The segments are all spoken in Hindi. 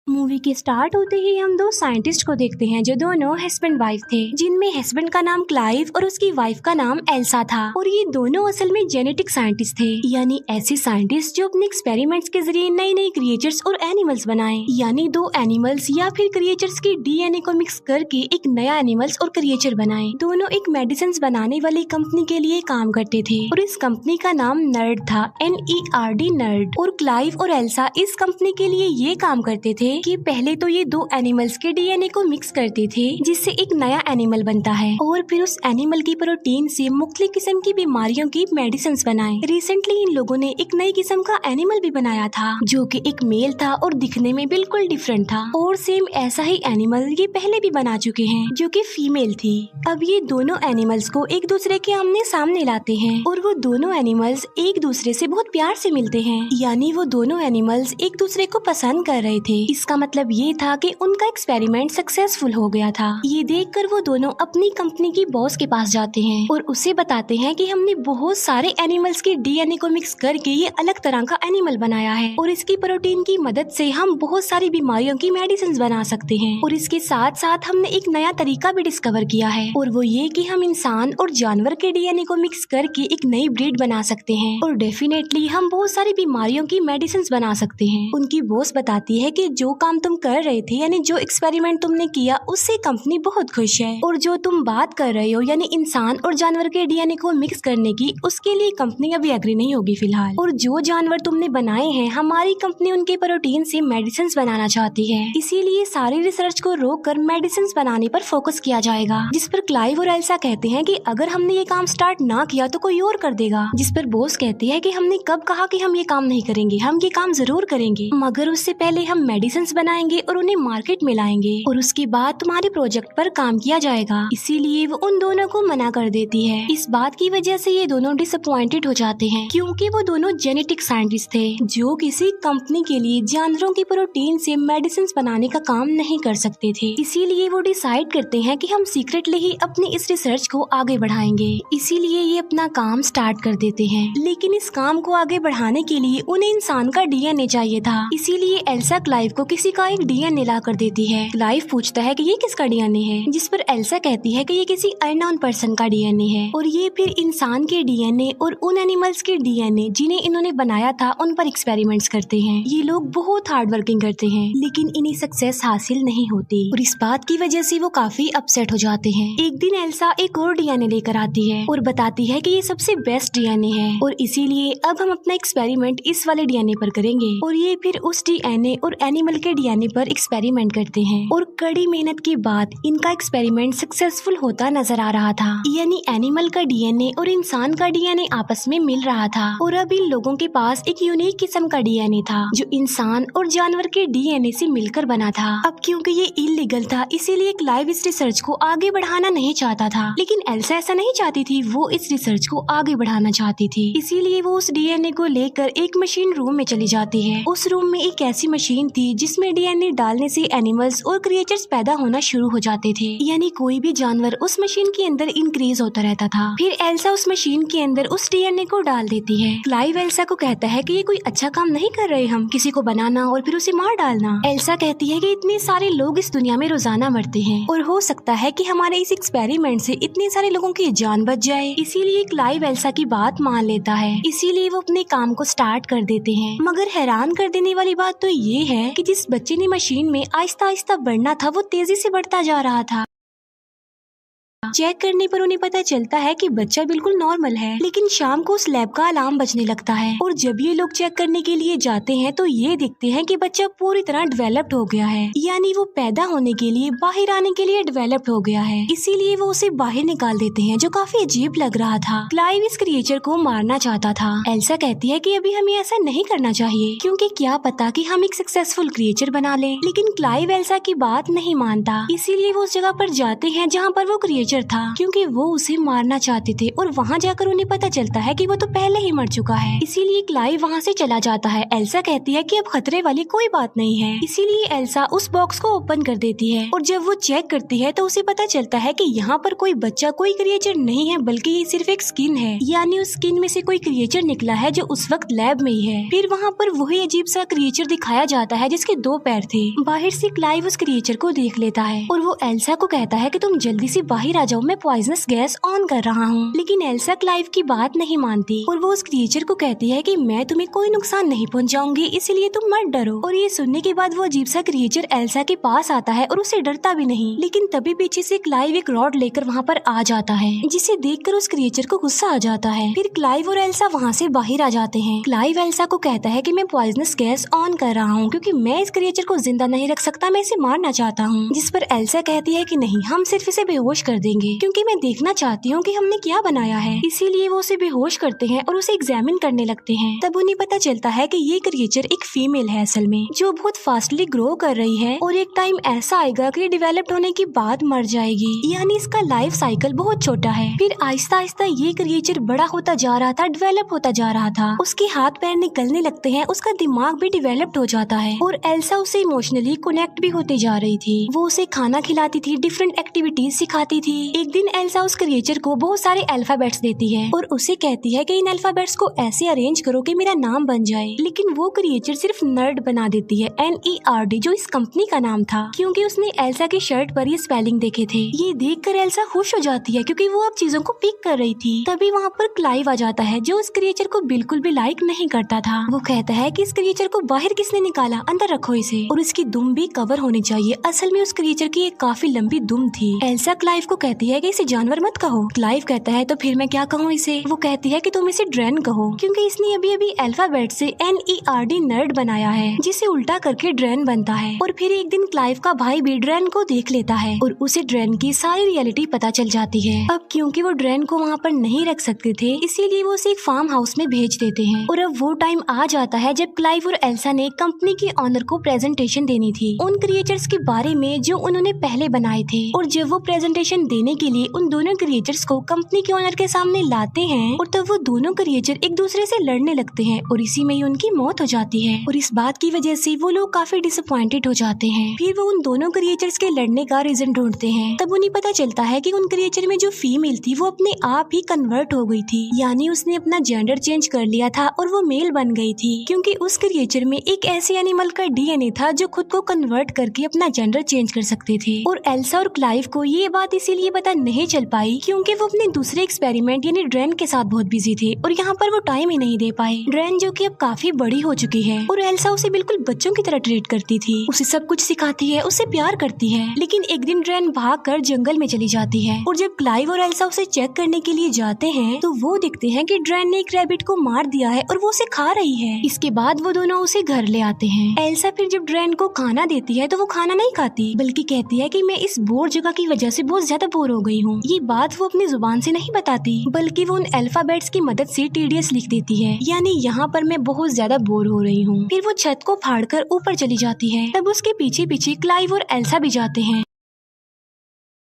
मूवी के स्टार्ट होते ही हम दो साइंटिस्ट को देखते हैं जो दोनों हस्बैंड वाइफ थे, जिनमें हस्बैंड का नाम क्लाइव और उसकी वाइफ का नाम एल्सा था। और ये दोनों असल में जेनेटिक साइंटिस्ट थे, यानी ऐसे साइंटिस्ट जो अपने एक्सपेरिमेंट्स के जरिए नई नई क्रिएचर्स और एनिमल्स बनाए, यानी दो एनिमल्स या फिर क्रिएचर्स की डीएनए को मिक्स करके एक नया एनिमल्स और क्रिएचर बनाए। दोनों एक मेडिसिन बनाने वाली कंपनी के लिए काम करते थे और इस कंपनी का नाम नर्ड था, NERD नर्ड। और क्लाइव और एल्सा इस कंपनी के लिए ये काम करते थे कि पहले तो ये दो एनिमल्स के डीएनए को मिक्स करते थे जिससे एक नया एनिमल बनता है, और फिर उस एनिमल की प्रोटीन से मुख्तलिफ किस्म की बीमारियों की मेडिसिन बनाए। रिसेंटली इन लोगों ने एक नई किस्म का एनिमल भी बनाया था जो कि एक मेल था और दिखने में बिल्कुल डिफरेंट था, और सेम ऐसा ही एनिमल ये पहले भी बना चुके हैं जो कि फीमेल थी। अब ये दोनों एनिमल्स को एक दूसरे के आमने सामने लाते हैं और वो दोनों एनिमल्स एक दूसरे से बहुत प्यार से मिलते हैं, यानी वो दोनों एनिमल्स एक दूसरे को पसंद कर रहे थे। इसका मतलब ये था कि उनका एक्सपेरिमेंट सक्सेसफुल हो गया था। ये देखकर वो दोनों अपनी कंपनी की बॉस के पास जाते हैं और उसे बताते हैं कि हमने बहुत सारे एनिमल्स के डीएनए को मिक्स करके ये अलग तरह का एनिमल बनाया है और इसकी प्रोटीन की मदद से हम बहुत सारी बीमारियों की मेडिसिन बना सकते हैं। और इसके साथ साथ हमने एक नया तरीका भी डिस्कवर किया है, और वो ये कि हम इंसान और जानवर के डीएनए को मिक्स करके एक नई ब्रीड बना सकते हैं और डेफिनेटली हम बहुत सारी बीमारियों की मेडिसिन बना सकते हैं। उनकी बॉस बताती है कि जो काम तुम कर रहे थे, यानी जो एक्सपेरिमेंट तुमने किया, उससे कंपनी बहुत खुश है, और जो तुम बात कर रहे हो यानी इंसान और जानवर के डीएनए को मिक्स करने की, उसके लिए कंपनी अभी एग्री नहीं होगी फिलहाल। और जो जानवर तुमने बनाए हैं, हमारी कंपनी उनके प्रोटीन से मेडिसिन बनाना चाहती है, इसीलिए सारी रिसर्च को रोक कर मेडिसिन बनाने पर फोकस किया जाएगा। जिस पर क्लाइव और एल्सा कहते हैं कि अगर हमने ये काम स्टार्ट ना किया तो कोई और कर देगा। जिस पर बॉस कहती है कि हमने कब कहा कि हम ये काम नहीं करेंगे, हम ये काम जरूर करेंगे, मगर उससे पहले हम मेडिसिन बनाएंगे और उन्हें मार्केट में लाएंगे और उसके बाद तुम्हारे प्रोजेक्ट पर काम किया जाएगा। इसीलिए वो उन दोनों को मना कर देती है। इस बात की वजह से ये दोनों डिसअपॉइंटेड हो जाते हैं, क्योंकि वो दोनों जेनेटिक साइंटिस्ट थे जो किसी कंपनी के लिए जानवरों की प्रोटीन से मेडिसिन बनाने का काम नहीं कर सकते थे। इसीलिए वो डिसाइड करते हैं कि हम सीक्रेटली ही अपनी इस रिसर्च को आगे बढ़ाएंगे। इसीलिए ये अपना काम स्टार्ट कर देते हैं, लेकिन इस काम को आगे बढ़ाने के लिए उन्हें इंसान का डीएनए चाहिए था। इसीलिए एल्सा क्लाइव को किसी का एक डीएनए ला कर देती है। क्लाइव पूछता है कि ये किसका डीएनए है, जिस पर एल्सा कहती है कि ये किसी अननोन पर्सन का डीएनए है, और ये फिर इंसान के डीएनए और उन एनिमल्स के डीएनए जिन्हें इन्होंने बनाया था उन पर एक्सपेरिमेंट्स करते हैं। ये लोग बहुत हार्ड वर्किंग करते हैं, लेकिन इन्हें सक्सेस हासिल नहीं होती और इस बात की वजह से वो काफी अपसेट हो जाते हैं। एक दिन एल्सा एक और डीएनए लेकर आती है और बताती है कि ये सबसे बेस्ट डीएनए है और इसीलिए अब हम अपना एक्सपेरिमेंट इस वाले डीएनए पर करेंगे। और ये फिर उस डीएनए और एनिमल के डीएनए पर एक्सपेरिमेंट करते हैं और कड़ी मेहनत के बाद इनका एक्सपेरिमेंट सक्सेसफुल होता नजर आ रहा था, यानी एनिमल का डीएनए और इंसान का डीएनए आपस में मिल रहा था। और अब इन लोगों के पास एक यूनिक किस्म का डीएनए था जो इंसान और जानवर के डीएनए से मिलकर बना था। अब क्योंकि ये इलीगल था, इसीलिए क्लाइव इस रिसर्च को आगे बढ़ाना नहीं चाहता था, लेकिन एल्सा ऐसा नहीं चाहती थी, वो इस रिसर्च को आगे बढ़ाना चाहती थी। इसीलिए वो उस डीएनए को लेकर एक मशीन रूम में चली जाती है। उस रूम में एक ऐसी मशीन थी जिसमें डीएनए डालने से एनिमल्स और क्रिएचर्स पैदा होना शुरू हो जाते थे, यानी कोई भी जानवर उस मशीन के अंदर इंक्रीज होता रहता था। फिर एल्सा उस मशीन के अंदर उस डीएनए को डाल देती है। क्लाइव एल्सा को कहता है कि ये कोई अच्छा काम नहीं कर रहे हम, किसी को बनाना और फिर उसे मार डालना। एल्सा कहती है कि इतने सारे लोग इस दुनिया में रोजाना मरते हैं और हो सकता है कि हमारे इस एक्सपेरिमेंट से इतने सारे लोगों की जान बच जाए। इसीलिए क्लाइव एल्सा की बात मान लेता है, इसीलिए वो अपने काम को स्टार्ट कर देते हैं। मगर हैरान कर देने वाली बात तो ये है कि जिस बच्चे ने मशीन में आहिस्ता आहिस्ता बढ़ना था, वो तेजी से बढ़ता जा रहा था। चेक करने पर उन्हें पता चलता है कि बच्चा बिल्कुल नॉर्मल है, लेकिन शाम को उस लैब का अलार्म बजने लगता है और जब ये लोग चेक करने के लिए जाते हैं तो ये देखते हैं कि बच्चा पूरी तरह डेवलप्ड हो गया है, यानी वो पैदा होने के लिए, बाहर आने के लिए डेवलप्ड हो गया है। इसीलिए वो उसे बाहर निकाल देते हैं, जो काफी अजीब लग रहा था। क्लाइव इस क्रिएचर को मारना चाहता था। एल्सा कहती है कि अभी हमें ऐसा नहीं करना चाहिए, क्योंकि क्या पता कि हम एक सक्सेसफुल क्रिएचर बना ले, लेकिन क्लाइव एल्सा की बात नहीं मानता। इसीलिए वो उस जगह पर जाते हैं जहाँ पर वो क्रिएचर क्रिएचर था, क्योंकि वो उसे मारना चाहते थे और वहाँ जाकर उन्हें पता चलता है कि वो तो पहले ही मर चुका है। इसीलिए क्लाइव वहाँ से चला जाता है। एल्सा कहती है कि अब खतरे वाली कोई बात नहीं है। इसीलिए एल्सा उस बॉक्स को ओपन कर देती है और जब वो चेक करती है तो उसे पता चलता है कि यहाँ पर कोई बच्चा, कोई क्रिएचर नहीं है, बल्कि ये सिर्फ एक स्किन है। यानी उस स्किन में से कोई क्रिएचर निकला है जो उस वक्त लैब में ही है। फिर वहाँ पर वही अजीब सा क्रिएचर दिखाया जाता है जिसके 2 पैर थे। बाहर से क्लाइव उस क्रिएचर को देख लेता है और वो एल्सा को कहता है कि तुम जल्दी से बाहर आ जाओ, मैं पॉइजनस गैस ऑन कर रहा हूँ। लेकिन एल्सा क्लाइव की बात नहीं मानती और वो उस क्रिएचर को कहती है कि मैं तुम्हें कोई नुकसान नहीं पहुँचाऊंगी, इसलिए तुम मत डरो। और ये सुनने के बाद वो अजीब सा क्रिएचर एल्सा के पास आता है और उसे डरता भी नहीं। लेकिन तभी पीछे से क्लाइव एक रॉड लेकर वहाँ पर आ जाता है, जिसे देखकर उस क्रिएचर को गुस्सा आ जाता है। फिर क्लाइव और एल्सा वहाँ से बाहर आ जाते हैं। क्लाइव एल्सा को कहता है कि मैं पॉइजनस गैस ऑन कर रहा हूँ क्योंकि मैं इस क्रिएचर को जिंदा नहीं रख सकता, मैं इसे मारना चाहता हूँ। जिस पर एल्सा कहती है कि नहीं, हम सिर्फ इसे बेहोश कर देंगे क्योंकि मैं देखना चाहती हूँ कि हमने क्या बनाया है। इसीलिए वो उसे बेहोश करते हैं और उसे एग्जामिन करने लगते हैं। तब उन्हें पता चलता है कि ये क्रिएचर एक फीमेल है असल में, जो बहुत फास्टली ग्रो कर रही है और एक टाइम ऐसा आएगा कि डेवलप्ड होने के बाद मर जाएगी। यानी इसका लाइफ साइकिल बहुत छोटा है। फिर आहिस्ता आहिस्ता ये क्रिएचर बड़ा होता जा रहा था, डेवलप होता जा रहा था। उसके हाथ पैर निकलने लगते हैं, उसका दिमाग भी डेवलप्ड हो जाता है और एल्सा उसे इमोशनली कनेक्ट भी होते जा रही थी। वो उसे खाना खिलाती थी, डिफरेंट एक्टिविटीज सिखाती थी। एक दिन एल्सा उस क्रिएचर को बहुत सारे अल्फाबेट्स देती है और उसे कहती है कि इन अल्फाबेट्स को ऐसे अरेंज करो कि मेरा नाम बन जाए। लेकिन वो क्रिएचर सिर्फ नर्ड बना देती है, NERD, जो इस कंपनी का नाम था, क्योंकि उसने एल्सा की शर्ट पर ये स्पेलिंग देखे थे। ये देखकर एल्सा खुश हो जाती है क्योंकि वो अब चीजों को पिक कर रही थी। तभी वहाँ पर क्लाइव आ जाता है जो उस क्रिएचर को बिल्कुल भी लाइक नहीं करता था। वो कहता है कि इस क्रिएचर को बाहर किसने निकाला, अंदर रखो इसे, और इसकी दुम भी कवर होनी चाहिए। असल में उस क्रिएचर की एक काफी लंबी दुम थी। एल्सा क्लाइव को कहती है कि इसे जानवर मत कहो। क्लाइव कहता है तो फिर मैं क्या कहूँ इसे। वो कहती है कि तुम इसे ड्रेन कहो क्योंकि इसने अभी अभी अल्फाबेट से NERD नर्ड बनाया है, जिसे उल्टा करके ड्रेन बनता है। और फिर एक दिन क्लाइव का भाई भी ड्रेन को देख लेता है और उसे ड्रेन की सारी रियलिटी पता चल जाती है। अब क्योंकि वो ड्रेन को वहाँ पर नहीं रख सकते थे, इसीलिए वो उसे एक फार्म हाउस में भेज देते हैं। और अब वो टाइम आ जाता है जब क्लाइव और एल्सा ने कंपनी के ऑनर को प्रेजेंटेशन देनी थी उन क्रिएचर्स के बारे में जो उन्होंने पहले बनाए थे। और जब वो प्रेजेंटेशन देने के लिए उन दोनों क्रिएचर्स को कंपनी के ऑनर के सामने लाते हैं और तब वो दोनों क्रिएचर एक दूसरे से लड़ने लगते हैं और इसी में ही उनकी मौत हो जाती है। और इस बात की वजह से वो लोग काफी डिसअपॉइंटेड हो जाते हैं। फिर वो उन दोनों क्रिएचर्स के लड़ने का रीजन ढूंढते हैं। तब उन्हें पता चलता है कि उन क्रिएचर में जो फीमेल थी वो अपने आप ही कन्वर्ट हो गई थी, यानी उसने अपना जेंडर चेंज कर लिया था और वो मेल बन गई थी क्योंकि उस क्रिएचर में एक ऐसे एनिमल का DNA था जो खुद को कन्वर्ट करके अपना जेंडर चेंज कर सकते थे। और एल्सा और क्लाइव को ये बात इसीलिए पता नहीं चल पाई क्योंकि वो अपने दूसरे एक्सपेरिमेंट यानी ड्रेन के साथ बहुत बिजी थे और यहाँ पर वो टाइम ही नहीं दे पाए। ड्रेन जो कि अब काफी बड़ी हो चुकी है और एल्सा उसे बिल्कुल बच्चों की तरह ट्रीट करती थी, उसे सब कुछ सिखाती है, उससे प्यार करती है। लेकिन एक दिन ड्रेन भागकर जंगल में चली जाती है और जब क्लाइव और एल्सा उसे चेक करने के लिए जाते हैं तो वो देखते हैं कि ड्रेन ने एक रैबिट को मार दिया है और वो उसे खा रही है। इसके बाद वो दोनों उसे घर ले आते हैं। एल्सा फिर जब ड्रेन को खाना देती है तो वो खाना नहीं खाती बल्कि कहती है कि मैं इस बोर जगह की वजह से बहुत ज्यादा बोर हो गई हूँ। ये बात वो अपनी जुबान से नहीं बताती बल्कि वो उन अल्फाबेट्स की मदद से TDS लिख देती है, यानी यहाँ पर मैं बहुत ज्यादा बोर हो रही हूँ। फिर वो छत को फाड़कर ऊपर चली जाती है। तब उसके पीछे पीछे क्लाइव और एल्सा भी जाते हैं।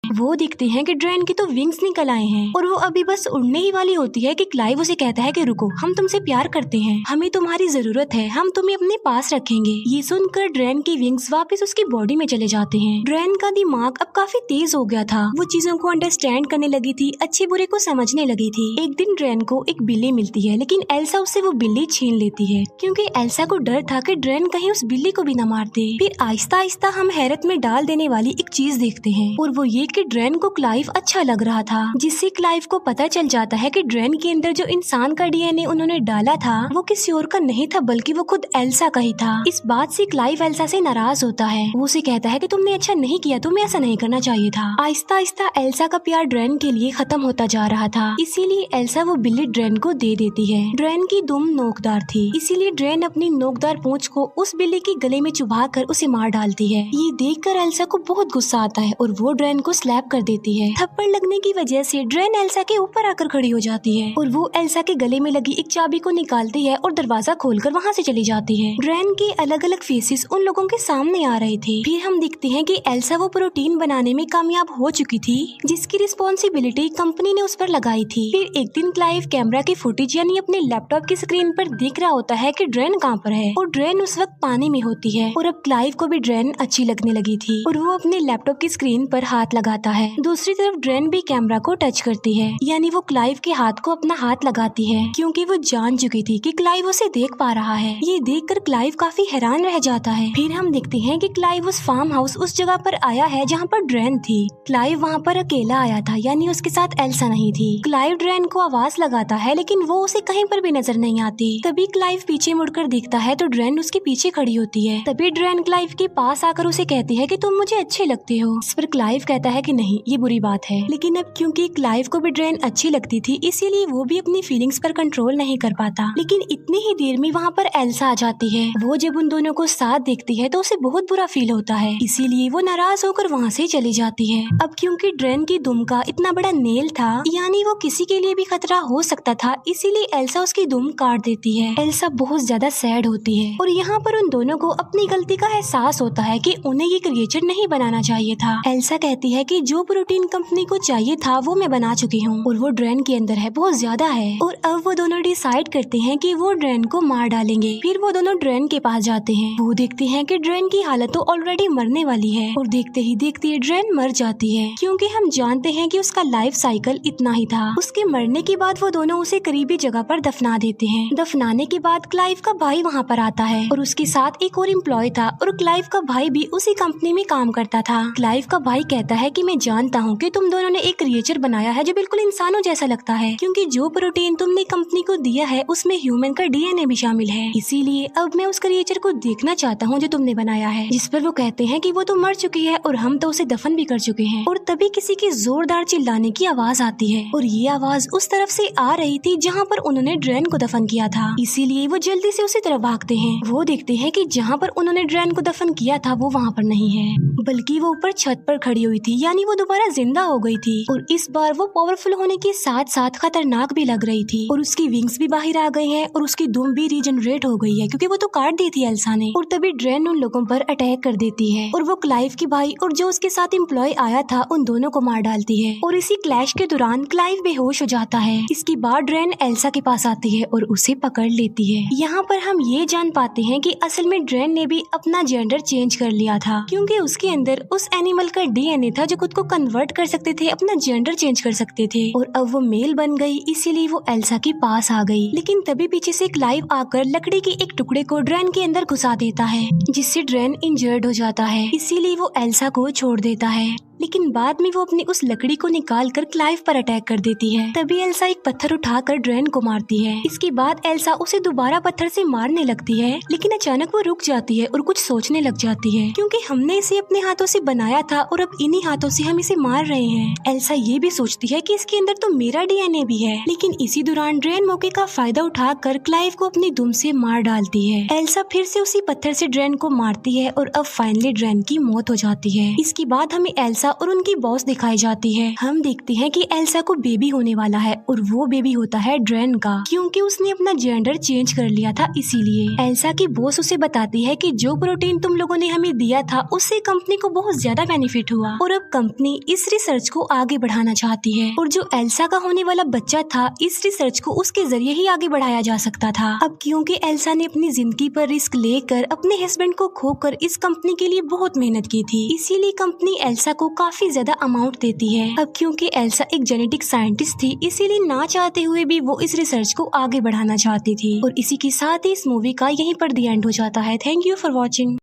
वो देखते हैं कि ड्रेन की तो विंग्स निकल आए हैं और वो अभी बस उड़ने ही वाली होती है कि क्लाइव उसे कहता है कि रुको, हम तुमसे प्यार करते हैं, हमें तुम्हारी जरूरत है, हम तुम्हें अपने पास रखेंगे। ये सुनकर ड्रेन की विंग्स वापस उसकी बॉडी में चले जाते हैं। ड्रेन का दिमाग अब काफी तेज हो गया था, वो चीजों को अंडरस्टैंड करने लगी थी, अच्छे बुरे को समझने लगी थी। एक दिन ड्रेन को एक बिल्ली मिलती है लेकिन एल्सा उससे वो बिल्ली छीन लेती है क्योंकि एल्सा को डर था कि ड्रेन कहीं उस बिल्ली को भी न मार दे। फिर आहिस्ता आहिस्ता हम हैरत में डाल देने वाली एक चीज देखते हैं और वो ये कि ड्रेन को क्लाइव अच्छा लग रहा था, जिससे क्लाइव को पता चल जाता है कि ड्रेन के अंदर जो इंसान का DNA उन्होंने डाला था वो किसी और का नहीं था बल्कि वो खुद एल्सा का ही था। इस बात से क्लाइव एल्सा से नाराज होता है। वो उसे कहता है कि तुमने अच्छा नहीं किया, तुम्हें ऐसा नहीं करना चाहिए था। आहिस्ता आहिस्ता एल्सा का प्यार ड्रेन के लिए खत्म होता जा रहा था, इसीलिए एल्सा वो बिल्ली ड्रेन को दे देती है। ड्रेन की दुम नोकदार थी, इसीलिए ड्रेन अपनी नोकदार पूंछ को उस बिल्ली के गले में चुभा कर उसे मार डालती है। ये देखकर एल्सा को बहुत गुस्सा आता है और वो ड्रेन को स्लैप कर देती है। थप्पड़ लगने की वजह से ड्रेन एल्सा के ऊपर आकर खड़ी हो जाती है और वो एल्सा के गले में लगी एक चाबी को निकालती है और दरवाजा खोलकर वहाँ से चली जाती है। ड्रेन के अलग अलग फेसेस उन लोगों के सामने आ रहे थे। फिर हम देखते हैं कि एल्सा वो प्रोटीन बनाने में कामयाब हो चुकी थी जिसकी रिस्पॉन्सिबिलिटी कंपनी ने उस पर लगाई थी। फिर एक दिन क्लाइव कैमरा की फुटेज यानी अपने लैपटॉप की स्क्रीन पर देख रहा होता है कि ड्रेन कहाँ पर है और ड्रेन उस वक्त पानी में होती है और अब क्लाइव को भी ड्रेन अच्छी लगने लगी थी और वो अपने लैपटॉप की स्क्रीन पर हाथ लगाता है। दूसरी तरफ ड्रेन भी कैमरा को टच करती है यानी वो क्लाइव के हाथ को अपना हाथ लगाती है क्योंकि वो जान चुकी थी कि क्लाइव उसे देख पा रहा है। ये देखकर क्लाइव काफी हैरान रह जाता है। फिर हम देखते हैं कि क्लाइव उस फार्म हाउस उस जगह पर आया है जहाँ पर ड्रेन थी। क्लाइव वहाँ पर अकेला आया था यानी उसके साथ एल्सा नहीं थी। क्लाइव ड्रेन को आवाज लगाता है लेकिन वो उसे कहीं पर भी नजर नहीं आती। तभी क्लाइव पीछे मुड़कर देखता है तो ड्रेन उसके पीछे खड़ी होती है। तभी ड्रेन क्लाइव के पास आकर उसे कहती है कि तुम मुझे अच्छे लगते हो। इस पर क्लाइव कहता है कि नहीं ये बुरी बात है। लेकिन अब क्योंकि क्लाइव को भी ड्रेन अच्छी लगती थी इसीलिए वो भी अपनी फीलिंग्स पर कंट्रोल नहीं कर पाता। लेकिन इतनी ही देर में वहाँ पर एल्सा आ जाती है। वो जब उन दोनों को साथ देखती है तो उसे बहुत बुरा फील होता है इसीलिए वो नाराज होकर वहाँ से चली जाती है। अब क्योंकि ड्रेन की दुम का इतना बड़ा नेल था यानी वो किसी के लिए भी खतरा हो सकता था इसीलिए एल्सा उसकी दुम काट देती है। एल्सा बहुत ज्यादा सैड होती है और यहाँ पर उन दोनों को अपनी गलती का एहसास होता है कि उन्हें ये क्रिएचर नहीं बनाना चाहिए था। एल्सा कहती है कि जो प्रोटीन कंपनी को चाहिए था वो मैं बना चुकी हूँ और वो ड्रेन के अंदर है, बहुत ज्यादा है। और अब वो दोनों डिसाइड करते हैं कि वो ड्रेन को मार डालेंगे। फिर वो दोनों ड्रेन के पास जाते हैं। वो देखते हैं कि ड्रेन की हालत तो ऑलरेडी मरने वाली है और देखते ही देखते ड्रेन मर जाती है क्योंकि हम जानते हैं कि उसका लाइफ साइकिल इतना ही था। उसके मरने के बाद वो दोनों उसे करीबी जगह पर दफना देते हैं। दफनाने के बाद क्लाइव का भाई वहाँ पर आता है और उसके साथ एक और एम्प्लॉय था और क्लाइव का भाई भी उसी कंपनी में काम करता था। क्लाइव का भाई कहता है कि मैं जानता हूँ कि तुम दोनों ने एक क्रिएचर बनाया है जो बिल्कुल इंसानों जैसा लगता है क्योंकि जो प्रोटीन तुमने कंपनी को दिया है उसमें ह्यूमन का डीएनए भी शामिल है। इसीलिए अब मैं उस क्रिएचर को देखना चाहता हूँ जो तुमने बनाया है। जिस पर वो कहते हैं कि वो तो मर चुकी है और हम तो उसे दफन भी कर चुके हैं। और तभी किसी की जोरदार चिल्लाने की आवाज आती है और ये आवाज उस तरफ से आ रही थी जहाँ पर उन्होंने ड्रेन को दफन किया था। इसीलिए वो जल्दी से उसी तरफ भागते हैं। वो देखते हैं कि जहाँ पर उन्होंने ड्रेन को दफन किया था वो वहाँ पर नहीं है बल्कि वो ऊपर छत पर खड़ी हुई थी यानी वो दोबारा जिंदा हो गई थी और इस बार वो पावरफुल होने के साथ साथ खतरनाक भी लग रही थी और उसकी विंग्स भी बाहर आ गई हैं और उसकी दुम भी रीजनरेट हो गई है क्योंकि वो तो काट दी थी एल्सा ने। और तभी ड्रेन उन लोगों पर अटैक कर देती है और वो क्लाइव के भाई और जो उसके साथ एम्प्लॉय आया था उन दोनों को मार डालती है और इसी क्लैश के दौरान क्लाइव बेहोश हो जाता है। इसके बाद ड्रेन एल्सा के पास आती है और उसे पकड़ लेती है। यहाँ पर हम ये जान पाते हैं कि असल में ड्रेन ने भी अपना जेंडर चेंज कर लिया था क्योंकि उसके अंदर उस एनिमल का डीएनए था जो खुद को कन्वर्ट कर सकते थे, अपना जेंडर चेंज कर सकते थे और अब वो मेल बन गई इसीलिए वो एल्सा के पास आ गई। लेकिन तभी पीछे से क्लाइव आकर लकड़ी के एक टुकड़े को ड्रेन के अंदर घुसा देता है जिससे ड्रेन इंजर्ड हो जाता है इसीलिए वो एल्सा को छोड़ देता है। लेकिन बाद में वो अपनी उस लकड़ी को निकाल कर क्लाइव पर अटैक कर देती है। तभी एल्सा एक पत्थर उठाकर ड्रेन को मारती है। इसके बाद एल्सा उसे दोबारा पत्थर से मारने लगती है लेकिन अचानक वो रुक जाती है और कुछ सोचने लग जाती है क्योंकि हमने इसे अपने हाथों से बनाया था और अब इन्हीं हाथों से हम इसे मार रहे हैं। एल्सा ये भी सोचती है कि इसके अंदर तो मेरा डीएनए भी है। लेकिन इसी दौरान ड्रेन मौके का फायदा उठाकर क्लाइव को अपनी दुम से मार डालती है। एल्सा फिर से उसी पत्थर से ड्रेन को मारती है और अब फाइनली ड्रेन की मौत हो जाती है। इसके बाद हमें एल्सा और उनकी बॉस दिखाई जाती है। हम देखते हैं कि एल्सा को बेबी होने वाला है और वो बेबी होता है ड्रेन का क्योंकि उसने अपना जेंडर चेंज कर लिया था। इसीलिए एल्सा की बॉस उसे बताती है कि जो प्रोटीन तुम लोगों ने हमें दिया था उससे कंपनी को बहुत ज्यादा बेनिफिट हुआ और अब कंपनी इस रिसर्च को आगे बढ़ाना चाहती है और जो एल्सा का होने वाला बच्चा था इस रिसर्च को उसके जरिए ही आगे बढ़ाया जा सकता था। अब क्योंकि एल्सा ने अपनी जिंदगी पर रिस्क लेकर अपने हस्बैंड को खोकर इस कंपनी के लिए बहुत मेहनत की थी इसीलिए कंपनी एल्सा को काफी ज्यादा अमाउंट देती है। अब क्योंकि एल्सा एक जेनेटिक साइंटिस्ट थी इसीलिए ना चाहते हुए भी वो इस रिसर्च को आगे बढ़ाना चाहती थी। और इसी के साथ ही इस मूवी का यहीं पर द एंड हो जाता है। Thank you for watching.